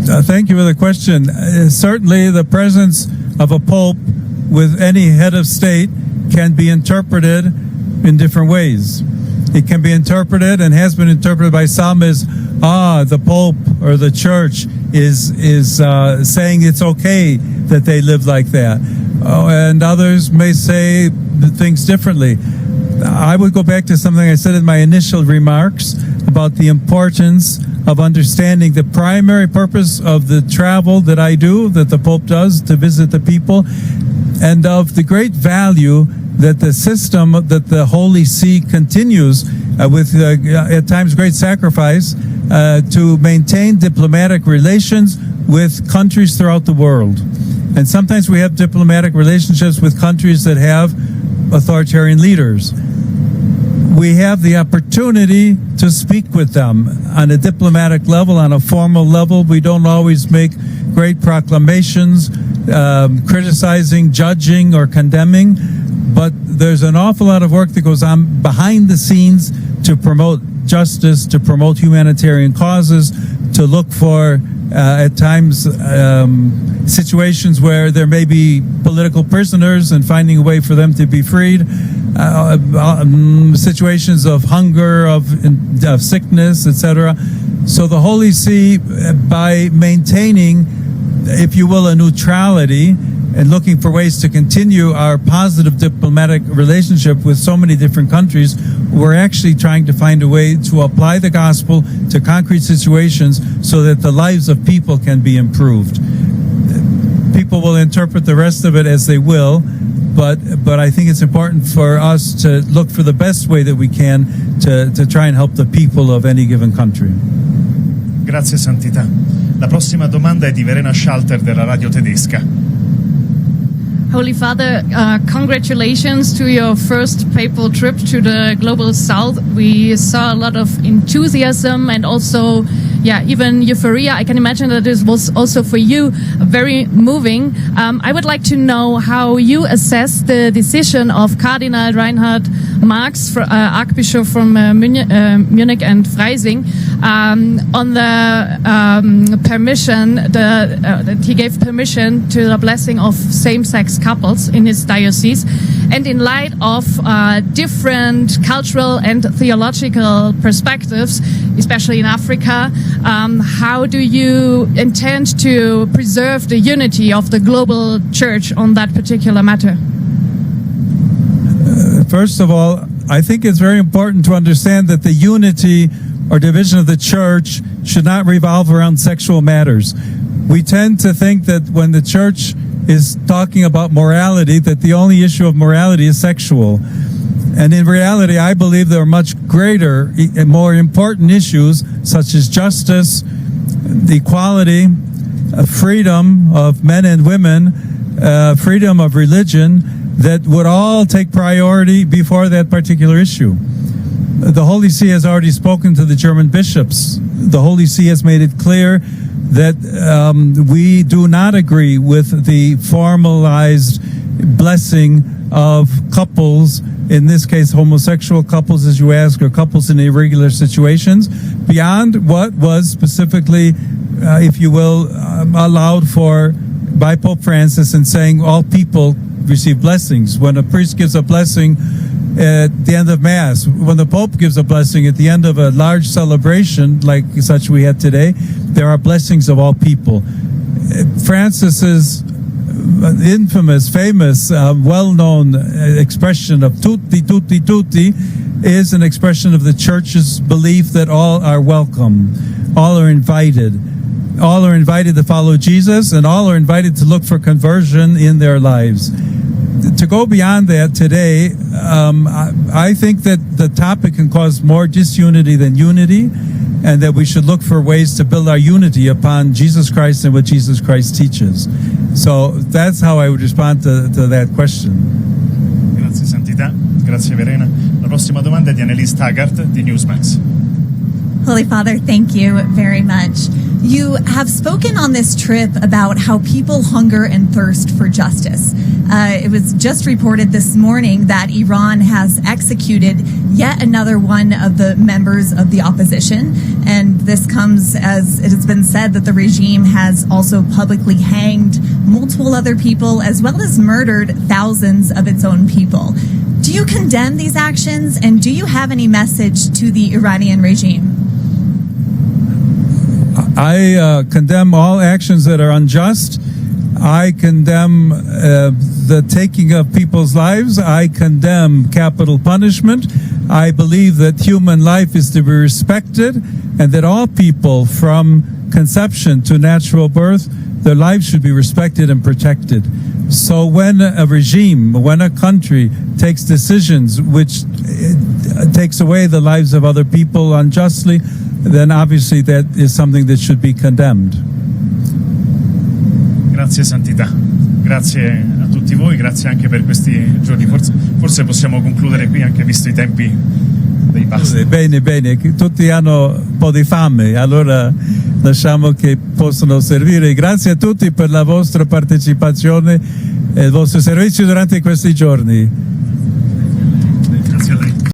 Thank you for the question. Certainly the presence of a pope with any head of state can be interpreted in different ways. It can be interpreted and has been interpreted by some as, the Pope or the Church is saying it's okay that they live like that. And others may say things differently. I would go back to something I said in my initial remarks about the importance of understanding the primary purpose of the travel that I do, that the Pope does to visit the people, and of the great value that the system that the Holy See continues with at times great sacrifice to maintain diplomatic relations with countries throughout the world. And sometimes we have diplomatic relationships with countries that have authoritarian leaders. We have the opportunity to speak with them on a diplomatic level, on a formal level. We don't always make great proclamations criticizing, judging, or condemning, but there's an awful lot of work that goes on behind the scenes to promote justice, to promote humanitarian causes, to look for at times situations where there may be political prisoners and finding a way for them to be freed, situations of hunger, of sickness, etc. So the Holy See, by maintaining, if you will, a neutrality and looking for ways to continue our positive diplomatic relationship with so many different countries, we're actually trying to find a way to apply the gospel to concrete situations so that the lives of people can be improved. People will interpret the rest of it as they will, but I think it's important for us to look for the best way that we can to try and help the people of any given country. Grazie Santità. La prossima domanda è di Verena Schalter della radio tedesca. Holy Father, congratulations to your first papal trip to the global south. We saw a lot of enthusiasm and also, even euphoria. I can imagine that this was also for you very moving. I would like to know how you assess the decision of Cardinal Reinhard Marx, Archbishop from Munich and Freising, on the permission that he gave permission to the blessing of same-sex couples in his diocese, and in light of different cultural and theological perspectives, especially in Africa, how do you intend to preserve the unity of the global church on that particular matter? First of all, I think it's very important to understand that the unity or division of the church should not revolve around sexual matters. We tend to think that when the church is talking about morality, that the only issue of morality is sexual. And in reality, I believe there are much greater and more important issues such as justice, equality, freedom of men and women, freedom of religion, that would all take priority before that particular issue. The Holy See has already spoken to the German bishops. The Holy See has made it clear that we do not agree with the formalized blessing of couples, in this case homosexual couples, as you ask, or couples in irregular situations, beyond what was specifically, if you will, allowed for by Pope Francis in saying all people receive blessings. When a priest gives a blessing at the end of Mass, when the Pope gives a blessing at the end of a large celebration like such we had today, there are blessings of all people. Francis's infamous, famous, well-known expression of tutti, tutti, tutti is an expression of the Church's belief that all are welcome, all are invited. All are invited to follow Jesus, and all are invited to look for conversion in their lives. To go beyond that today, I think that the topic can cause more disunity than unity, and that we should look for ways to build our unity upon Jesus Christ and what Jesus Christ teaches. So that's how I would respond to that question. Grazie Santità, grazie Verena. La prossima domanda è di Annelise Taggart di Newsmax. Holy Father, thank you very much. You have spoken on this trip about how people hunger and thirst for justice. It was just reported this morning that Iran has executed yet another one of the members of the opposition. And this comes as it has been said that the regime has also publicly hanged multiple other people as well as murdered thousands of its own people. Do you condemn these actions, and do you have any message to the Iranian regime? I condemn all actions that are unjust. I condemn the taking of people's lives. I condemn capital punishment. I believe that human life is to be respected and that all people from conception to natural birth, their lives should be respected and protected. So when a regime, when a country takes decisions which takes away the lives of other people unjustly, then obviously that is something that should be condemned. Grazie Santità, grazie a tutti voi, grazie anche per questi giorni. Forse possiamo concludere qui, anche visto i tempi dei pasti. Bene, tutti hanno un po' di fame, allora lasciamo che possano servire. Grazie a tutti per la vostra partecipazione e il vostro servizio durante questi giorni.